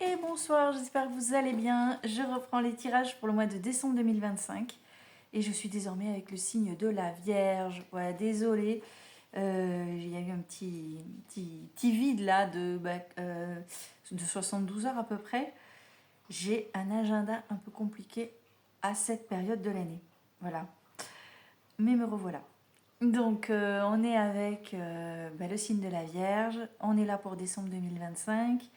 Et bonsoir, j'espère que vous allez bien. Je reprends les tirages pour le mois de décembre 2025 et je suis désormais avec le signe de la Vierge. Voilà, désolée, il y a eu un petit vide là de 72 heures à peu près. J'ai un agenda un peu compliqué à cette période de l'année. Voilà, mais me revoilà. Donc, on est avec le signe de la Vierge. On est là pour décembre 2025.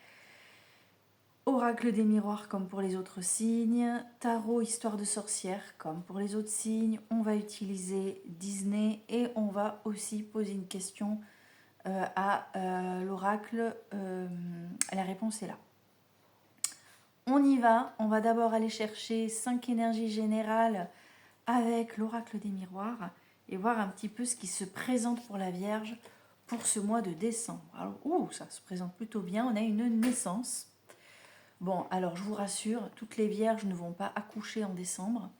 Oracle des miroirs comme pour les autres signes, tarot histoire de sorcière comme pour les autres signes, on va utiliser Disney et on va aussi poser une question à l'oracle, la réponse est là. On y va, on va d'abord aller chercher 5 énergies générales avec l'oracle des miroirs et voir un petit peu ce qui se présente pour la Vierge pour ce mois de décembre. Alors, ça se présente plutôt bien, on a une naissance. Bon, alors je vous rassure, toutes les vierges ne vont pas accoucher en décembre.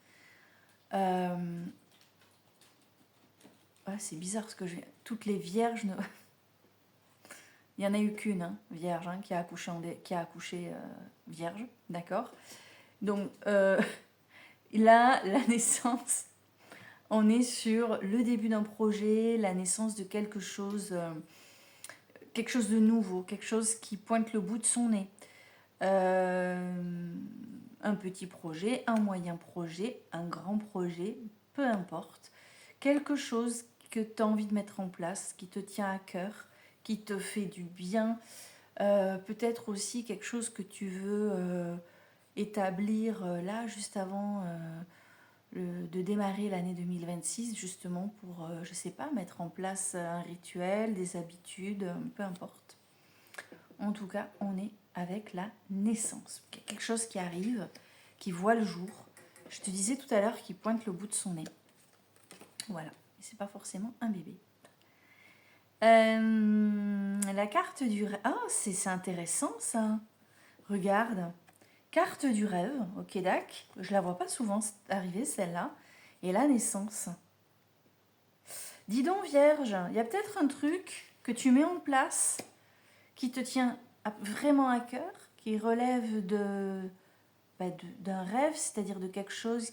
C'est bizarre parce que toutes les vierges ne... Il n'y en a eu qu'une vierge qui a accouché vierge, d'accord. Donc là, la naissance, on est sur le début d'un projet, la naissance de quelque chose de nouveau, quelque chose qui pointe le bout de son nez. Un petit projet, un moyen projet, un grand projet, peu importe. Quelque chose que tu as envie de mettre en place, qui te tient à cœur, qui te fait du bien. Peut-être aussi quelque chose que tu veux établir là, juste avant de démarrer l'année 2026, justement pour, je sais pas, mettre en place un rituel, des habitudes, peu importe. En tout cas, on est avec la naissance. Quelque chose qui arrive, qui voit le jour. Je te disais tout à l'heure qu'il pointe le bout de son nez. Voilà. Et c'est pas forcément un bébé. La carte du rêve. Ah, c'est intéressant ça. Regarde. Carte du rêve. Ok, d'accord. Je la vois pas souvent arriver celle-là. Et la naissance. Dis donc, Vierge, il y a peut-être un truc que tu mets en place qui te tient vraiment à cœur, qui relève d'un rêve, c'est-à-dire de quelque chose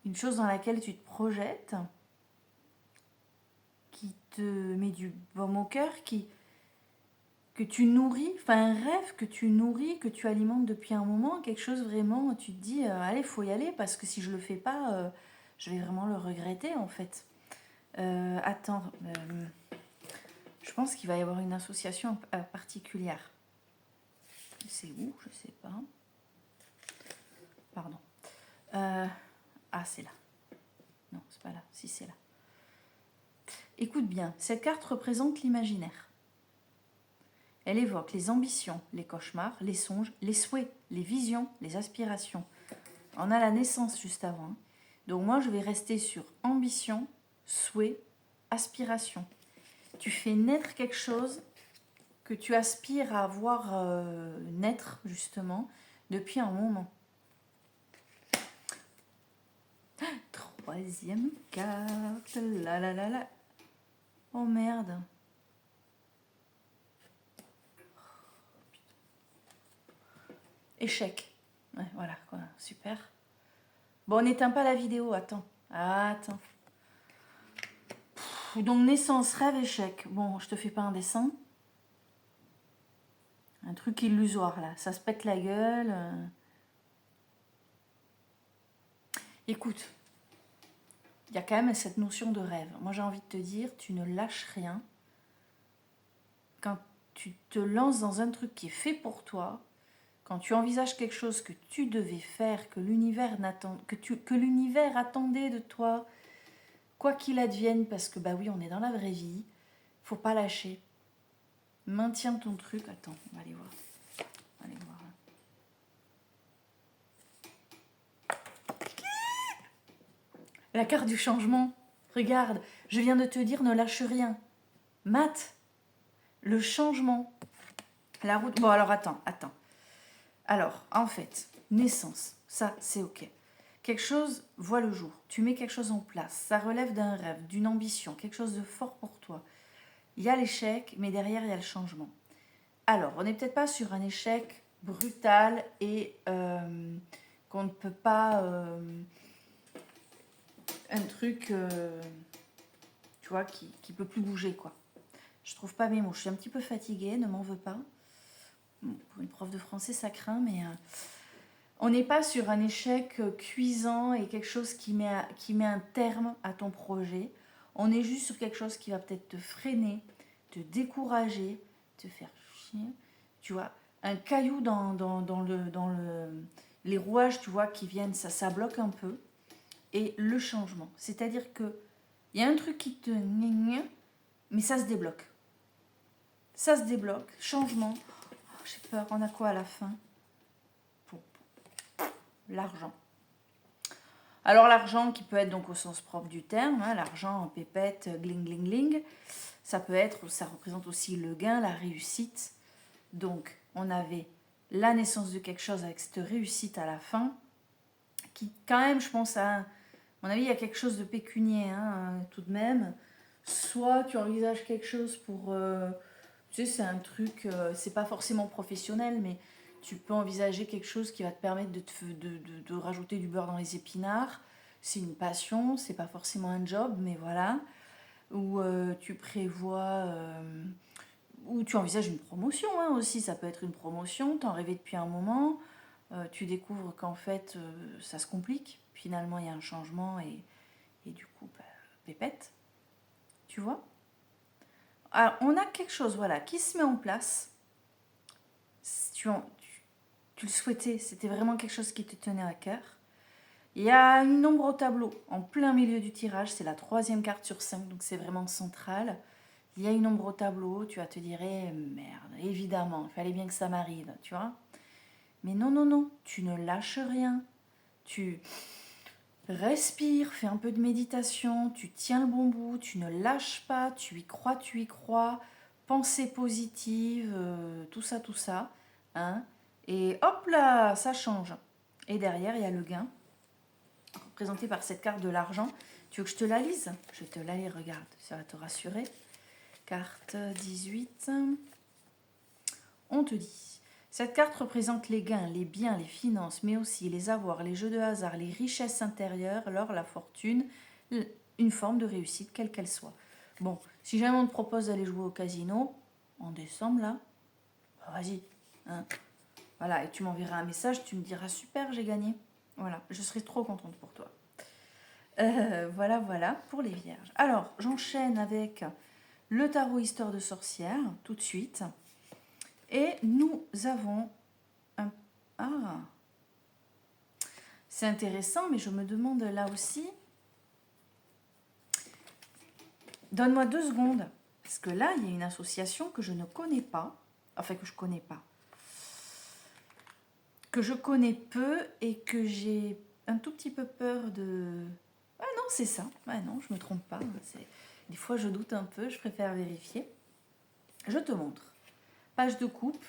une chose dans laquelle tu te projettes, qui te met du baume au cœur, que tu nourris, enfin un rêve que tu nourris, que tu alimentes depuis un moment, quelque chose vraiment, tu te dis, allez, faut y aller, parce que si je le fais pas, je vais vraiment le regretter en fait. Attends, je pense qu'il va y avoir une association particulière. C'est où? Je sais pas. Pardon. C'est là. Non, c'est pas là. Si, c'est là. Écoute bien, cette carte représente l'imaginaire. Elle évoque les ambitions, les cauchemars, les songes, les souhaits, les visions, les aspirations. On a la naissance juste avant. Donc moi, je vais rester sur ambition, souhait, aspiration. Tu fais naître quelque chose que tu aspires à voir naître, justement, depuis un moment. Troisième carte. Là, là, là, là. Oh merde. Échec. Ouais, voilà, quoi. Super. Bon, on n'éteint pas la vidéo, attends. Attends. Donc, naissance, rêve, échec. Bon, je te fais pas un dessin. Un truc illusoire, là. Ça se pète la gueule. Écoute, il y a quand même cette notion de rêve. Moi, j'ai envie de te dire, tu ne lâches rien. Quand tu te lances dans un truc qui est fait pour toi, quand tu envisages quelque chose que tu devais faire, que l'univers attendait de toi, quoi qu'il advienne, parce que bah oui, on est dans la vraie vie, faut pas lâcher. Maintiens ton truc. Attends, on va aller voir. La carte du changement. Regarde, je viens de te dire, ne lâche rien. Matt, le changement. La route. Bon, alors attends. Alors, en fait, naissance, ça, c'est ok. Quelque chose voit le jour. Tu mets quelque chose en place. Ça relève d'un rêve, d'une ambition, quelque chose de fort pour toi. Il y a l'échec, mais derrière, il y a le changement. Alors, on n'est peut-être pas sur un échec brutal et qu'on ne peut pas... un truc, tu vois, qui peut plus bouger, quoi. Je trouve pas mes mots. Je suis un petit peu fatiguée, ne m'en veux pas. Bon, pour une prof de français, ça craint, mais on n'est pas sur un échec cuisant et quelque chose qui met un terme à ton projet. On est juste sur quelque chose qui va peut-être te freiner, te décourager, te faire chier. Tu vois, un caillou les rouages, tu vois, qui viennent, ça bloque un peu. Et le changement, c'est-à-dire que il y a un truc qui te... mais ça se débloque. Ça se débloque. Changement. Oh, j'ai peur. On a quoi à la fin? Bon. L'argent. Alors l'argent qui peut être donc au sens propre du terme, hein, l'argent en pépette, gling gling gling, ça peut être, ça représente aussi le gain, la réussite. Donc on avait la naissance de quelque chose avec cette réussite à la fin, qui quand même, je pense, à mon avis, il y a quelque chose de pécunier, hein, tout de même. Soit tu envisages quelque chose pour... tu sais, c'est un truc, c'est pas forcément professionnel, mais tu peux envisager quelque chose qui va te permettre de rajouter du beurre dans les épinards. C'est une passion, c'est pas forcément un job, mais voilà. Ou tu prévois... ou tu envisages une promotion, hein, aussi, ça peut être une promotion, t'en rêvais depuis un moment, tu découvres qu'en fait, ça se complique. Finalement, il y a un changement et du coup, bah, pépette, tu vois. Alors, on a quelque chose, voilà, qui se met en place. Tu le souhaitais, c'était vraiment quelque chose qui te tenait à cœur. Il y a une ombre au tableau, en plein milieu du tirage, c'est la 3e carte sur 5, donc c'est vraiment central. Il y a une ombre au tableau, tu vas te dire, merde, évidemment, il fallait bien que ça m'arrive, tu vois. Mais non, non, non, tu ne lâches rien. Tu respires, fais un peu de méditation, tu tiens le bon bout, tu ne lâches pas, tu y crois, tu y crois. Pensée positive, tout ça, tout ça. Hein, et hop là, ça change. Et derrière, il y a le gain, représenté par cette carte de l'argent. Tu veux que je te la lise? Je vais te la lire, regarde, ça va te rassurer. Carte 18. On te dit, cette carte représente les gains, les biens, les finances, mais aussi les avoirs, les jeux de hasard, les richesses intérieures, l'or, la fortune, une forme de réussite, quelle qu'elle soit. Bon, si jamais on te propose d'aller jouer au casino, en décembre, là, bah vas-y. Hein. Voilà, et tu m'enverras un message, tu me diras, super, j'ai gagné. Voilà, je serai trop contente pour toi. Voilà, voilà, pour les vierges. Alors, j'enchaîne avec le tarot histoire de sorcière, tout de suite. Et nous avons un... Ah, c'est intéressant, mais je me demande là aussi... Donne-moi 2 secondes. Parce que là, il y a une association que je ne connais pas. Enfin, que je connais pas. Que je connais peu et que j'ai un tout petit peu peur de... Ah non, c'est ça. Ah non, je me trompe pas. Des fois, je doute un peu. Je préfère vérifier. Je te montre. Page de coupe.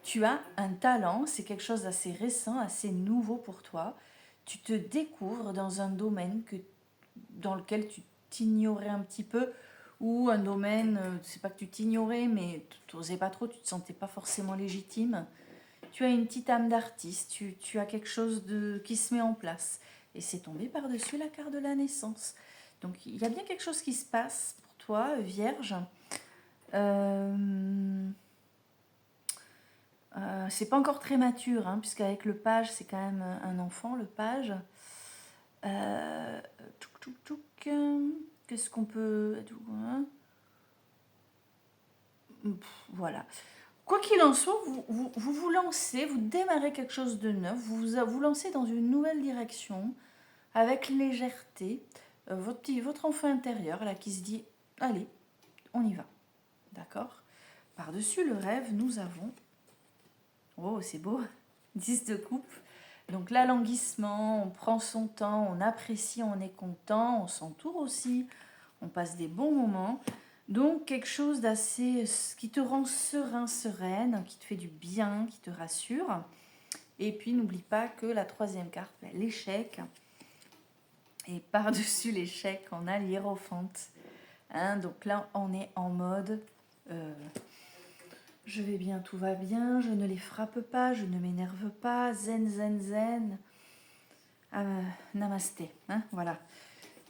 Tu as un talent. C'est quelque chose d'assez récent, assez nouveau pour toi. Tu te découvres dans un domaine dans lequel tu t'ignorais un petit peu, ou un domaine, c'est pas que tu t'ignorais, mais tu n'osais pas trop, tu te sentais pas forcément légitime. Tu as une petite âme d'artiste, tu as quelque chose qui se met en place. Et c'est tombé par-dessus la carte de la naissance. Donc il y a bien quelque chose qui se passe pour toi, Vierge. C'est pas encore très mature, hein, puisqu'avec le page, c'est quand même un enfant, le page. Tchouk, tchouk, tchouk. Qu'est-ce qu'on peut... Voilà. Quoi qu'il en soit, vous lancez, vous démarrez quelque chose de neuf, vous lancez dans une nouvelle direction, avec légèreté. Votre enfant intérieur, là, qui se dit, allez, on y va. D'accord? Par-dessus le rêve, nous avons... Oh, c'est beau! 10 de coupe. Donc l'alanguissement, on prend son temps, on apprécie, on est content, on s'entoure aussi, on passe des bons moments. Donc quelque chose d'assez qui te rend serein, sereine, qui te fait du bien, qui te rassure. Et puis n'oublie pas que la 3e carte, l'échec. Et par-dessus l'échec, on a l'hiérophante. Hein, donc là, on est en mode... Je vais bien, tout va bien, je ne les frappe pas, je ne m'énerve pas, zen, zen, zen. Namasté, hein, voilà.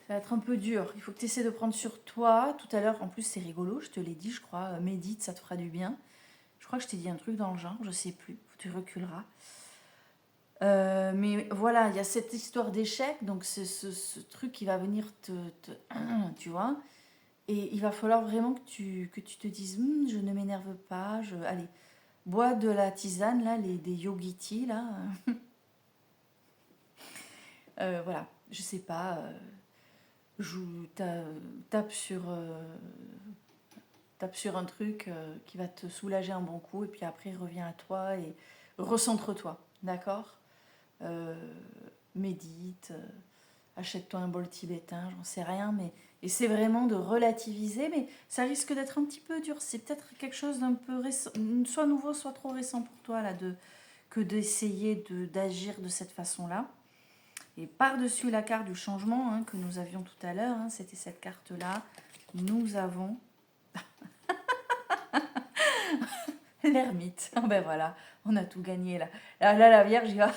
Ça va être un peu dur, il faut que tu essaies de prendre sur toi. Tout à l'heure, en plus c'est rigolo, je te l'ai dit, je crois, médite, ça te fera du bien. Je crois que je t'ai dit un truc dans le genre, je sais plus, tu reculeras. Mais voilà, il y a cette histoire d'échec, donc c'est ce truc qui va venir tu vois. Et il va falloir vraiment que tu te dises, je ne m'énerve pas, allez, bois de la tisane, là, des yogiti, là. Voilà, je sais pas, tape sur, tape sur un truc qui va te soulager un bon coup, et puis après, reviens à toi et recentre-toi, d'accord. Médite, achète-toi un bol tibétain, j'en sais rien, mais essaie vraiment de relativiser, mais ça risque d'être un petit peu dur. C'est peut-être quelque chose d'un peu récent, soit nouveau, soit trop récent pour toi, là, que d'essayer d'agir de cette façon-là. Et par-dessus la carte du changement hein, que nous avions tout à l'heure, hein, c'était cette carte-là, nous avons l'ermite. Ben voilà, on a tout gagné là. Là la Vierge, il va...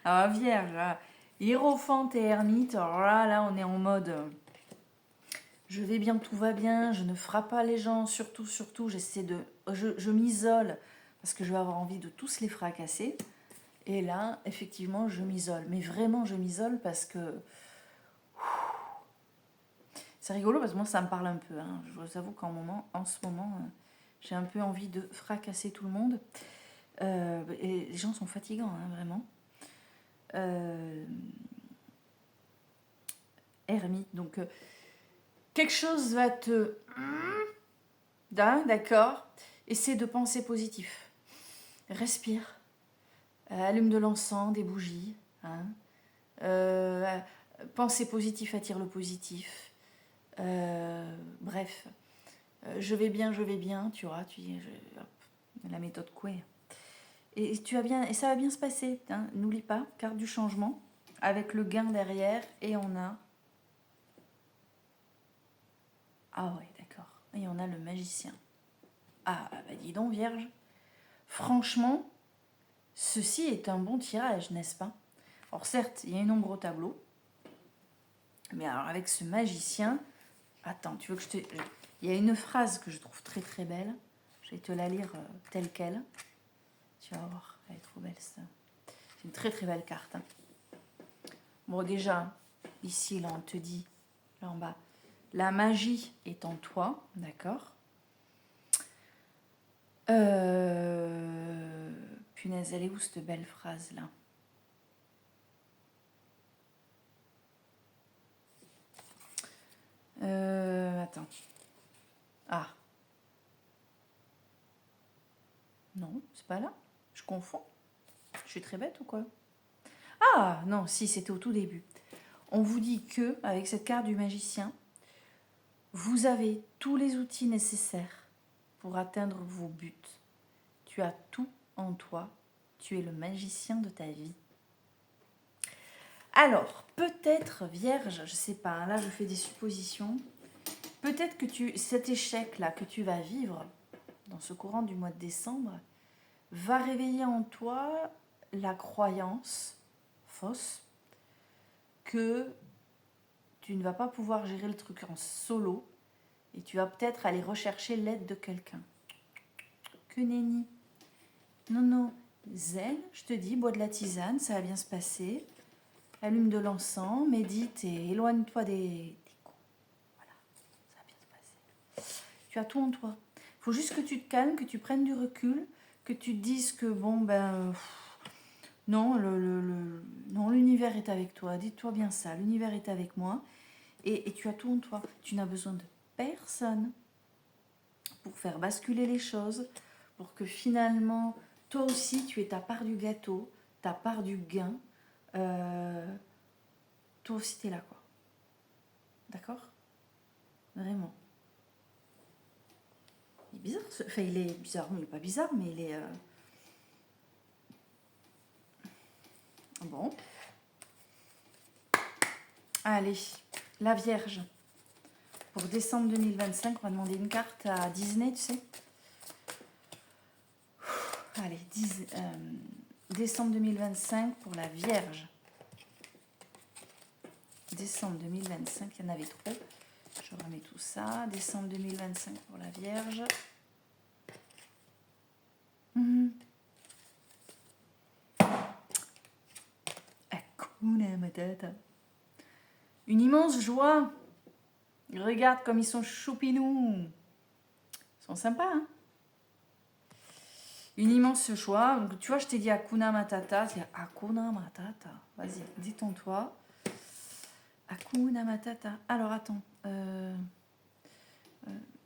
Ah, Vierge, là. Hiérophante et ermite, alors là, on est en mode... Je vais bien, tout va bien, je ne frappe pas les gens, surtout, j'essaie de... Je m'isole, parce que je vais avoir envie de tous les fracasser. Et là, effectivement, je m'isole. Mais vraiment, je m'isole parce que... C'est rigolo, parce que moi, ça me parle un peu. Hein. Je vous avoue en ce moment, j'ai un peu envie de fracasser tout le monde. Et les gens sont fatigants, hein, vraiment. Ermite, donc... quelque chose va te... D'accord. Essaie de penser positif. Respire. Allume de l'encens, des bougies. Hein. Penser positif attire le positif. Bref. Je vais bien, tu vois. Hop, la méthode Coué. Et tu vas bien, et ça va bien se passer. Hein. N'oublie pas, carte du changement. Avec le gain derrière. Et on a... Ah ouais, d'accord. Et on a le magicien. Ah, bah dis donc, Vierge. Franchement, ceci est un bon tirage, n'est-ce pas? Alors certes, il y a une ombre au tableau. Mais alors avec ce magicien... Attends, tu veux que je te... Il y a une phrase que je trouve très très belle. Je vais te la lire telle qu'elle. Tu vas voir, elle est trop belle ça. C'est une très très belle carte. Hein. Bon déjà, ici là on te dit, là en bas, la magie est en toi, d'accord. Punaise, elle est où cette belle phrase là? Attends. Ah. Non, c'est pas là. Je confonds. Je suis très bête ou quoi? Ah non, si, c'était au tout début. On vous dit que, avec cette carte du magicien, vous avez tous les outils nécessaires pour atteindre vos buts. Tu as tout en toi. Tu es le magicien de ta vie. Alors, peut-être, Vierge, je sais pas, là je fais des suppositions. Peut-être que cet échec-là que tu vas vivre dans ce courant du mois de décembre va réveiller en toi la croyance fausse que tu ne vas pas pouvoir gérer le truc en solo et tu vas peut-être aller rechercher l'aide de quelqu'un. Que nenni. Non, non. Zen, je te dis, bois de la tisane, ça va bien se passer. Allume de l'encens, médite et éloigne-toi des coups. Voilà, ça va bien se passer. Tu as tout en toi. Il faut juste que tu te calmes, que tu prennes du recul, que tu te dises que bon, ben... non, non, l'univers est avec toi. Dis-toi bien ça, l'univers est avec moi. Et tu as tout en toi. Tu n'as besoin de personne pour faire basculer les choses, pour que finalement, toi aussi, tu aies ta part du gâteau, ta part du gain. Toi aussi, tu es là, quoi. D'accord? Vraiment. Il est bizarre. Enfin, il est bizarre. Non, il n'est pas bizarre, mais il est... Bon. Allez, la Vierge. Pour décembre 2025, on va demander une carte à Disney, tu sais. Allez, décembre 2025 pour la Vierge. Décembre 2025, il y en avait trop. Je remets tout ça. Décembre 2025 pour la Vierge. Hakuna Matata. Une immense joie. Regarde comme ils sont choupinous. Ils sont sympas, hein? Une immense joie. Donc, tu vois, je t'ai dit Hakuna Matata. C'est Hakuna Matata. Vas-y, détends-toi. Hakuna Matata. Alors, attends.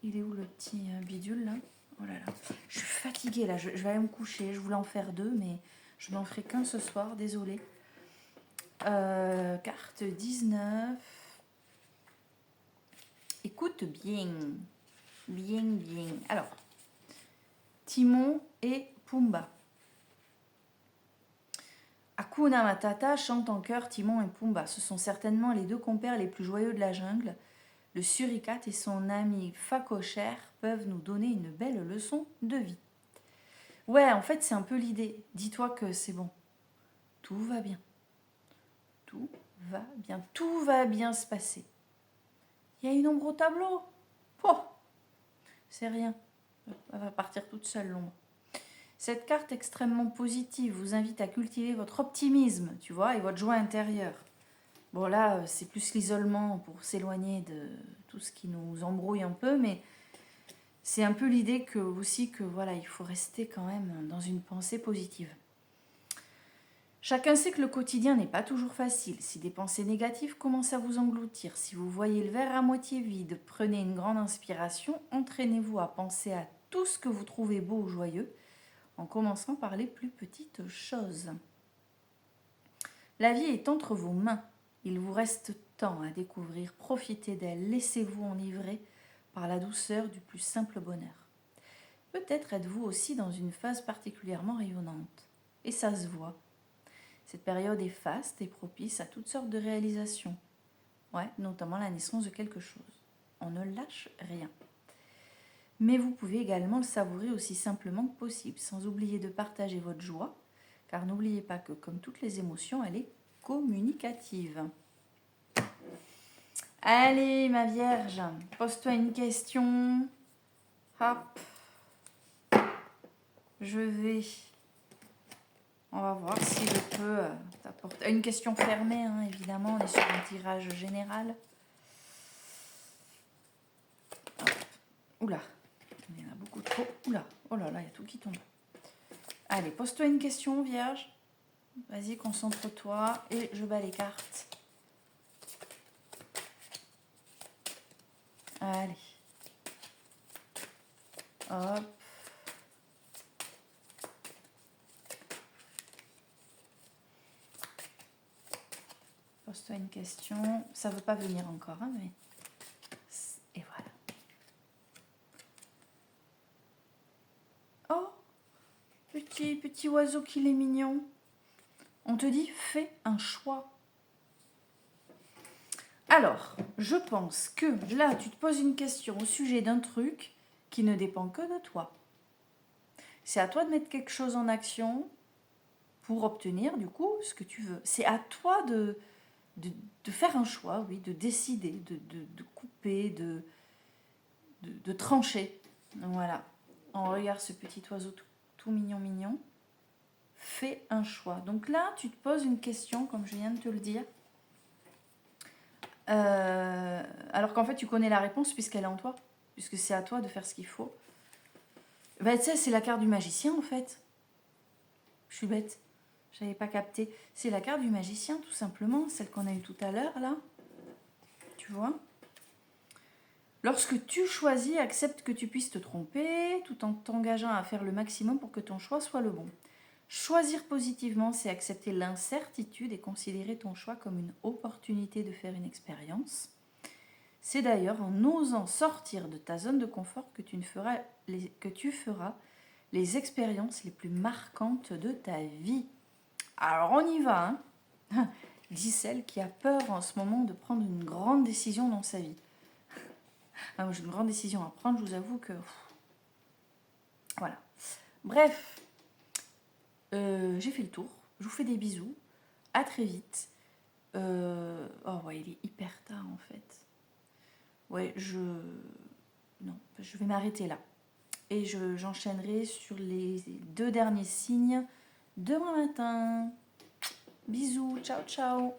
Il est où le petit bidule, là? Oh là là. Je suis fatiguée, là. Je vais aller me coucher. Je voulais en faire 2, mais je n'en ferai qu'un ce soir. Désolée. Carte 19. Écoute bien. Bien, bien. Alors, Timon et Pumba. Hakuna Matata chante en chœur Timon et Pumba. Ce sont certainement les deux compères les plus joyeux de la jungle. Le suricate et son ami Facocher peuvent nous donner une belle leçon de vie. Ouais, en fait, c'est un peu l'idée. Dis-toi que c'est bon. Tout va bien. Tout va bien. Tout va bien se passer. Il y a une ombre au tableau. Oh, c'est rien. Elle va partir toute seule, l'ombre. Cette carte extrêmement positive vous invite à cultiver votre optimisme, tu vois, et votre joie intérieure. Bon, là, c'est plus l'isolement pour s'éloigner de tout ce qui nous embrouille un peu, mais c'est un peu l'idée que aussi que voilà, il faut rester quand même dans une pensée positive. Chacun sait que le quotidien n'est pas toujours facile. Si des pensées négatives commencent à vous engloutir, si vous voyez le verre à moitié vide, prenez une grande inspiration, entraînez-vous à penser à tout ce que vous trouvez beau ou joyeux, en commençant par les plus petites choses. La vie est entre vos mains. Il vous reste temps à découvrir, profitez d'elle, laissez-vous enivrer par la douceur du plus simple bonheur. Peut-être êtes-vous aussi dans une phase particulièrement rayonnante. Et ça se voit. Cette période est faste et propice à toutes sortes de réalisations. Ouais, notamment la naissance de quelque chose. On ne lâche rien. Mais vous pouvez également le savourer aussi simplement que possible, sans oublier de partager votre joie, car n'oubliez pas que, comme toutes les émotions, elle est communicative. Allez, ma Vierge, pose-toi une question. Hop. On va voir si je peux t'apporter... Une question fermée, hein, évidemment, on est sur un tirage général. Hop. Oula. Il y en a beaucoup trop. Oula, oh là là, il y a tout qui tombe. Allez, pose-toi une question, Vierge. Vas-y, concentre-toi et je bats les cartes. Allez. Hop. Pose-toi une question. Ça ne veut pas venir encore, hein, mais... Et voilà. Oh, petit oiseau qu'il est mignon. On te dit, fais un choix. Alors, je pense que là, tu te poses une question au sujet d'un truc qui ne dépend que de toi. C'est à toi de mettre quelque chose en action pour obtenir, du coup, ce que tu veux. C'est à toi de faire un choix, oui, de décider, de couper, de trancher. Voilà. On regarde ce petit oiseau tout mignon. Fais un choix. Donc là, tu te poses une question, comme je viens de te le dire. Alors qu'en fait, tu connais la réponse puisqu'elle est en toi. Puisque c'est à toi de faire ce qu'il faut. Ben, tu sais, c'est la carte du magicien, en fait. Je suis bête. Je n'avais pas capté. C'est la carte du magicien, tout simplement. Celle qu'on a eue tout à l'heure, là. Tu vois ? Lorsque tu choisis, accepte que tu puisses te tromper, tout en t'engageant à faire le maximum pour que ton choix soit le bon. Choisir positivement, c'est accepter l'incertitude et considérer ton choix comme une opportunité de faire une expérience. C'est d'ailleurs en osant sortir de ta zone de confort que tu feras les expériences les plus marquantes de ta vie. Alors on y va, hein. Dit celle qui a peur en ce moment de prendre une grande décision dans sa vie. Ah, j'ai une grande décision à prendre, je vous avoue que... Voilà. Bref, J'ai fait le tour. Je vous fais des bisous. À très vite. Oh ouais, il est hyper tard en fait. Ouais, non, je vais m'arrêter là. Et j'enchaînerai sur les 2 derniers signes demain matin. Bisous, ciao ciao.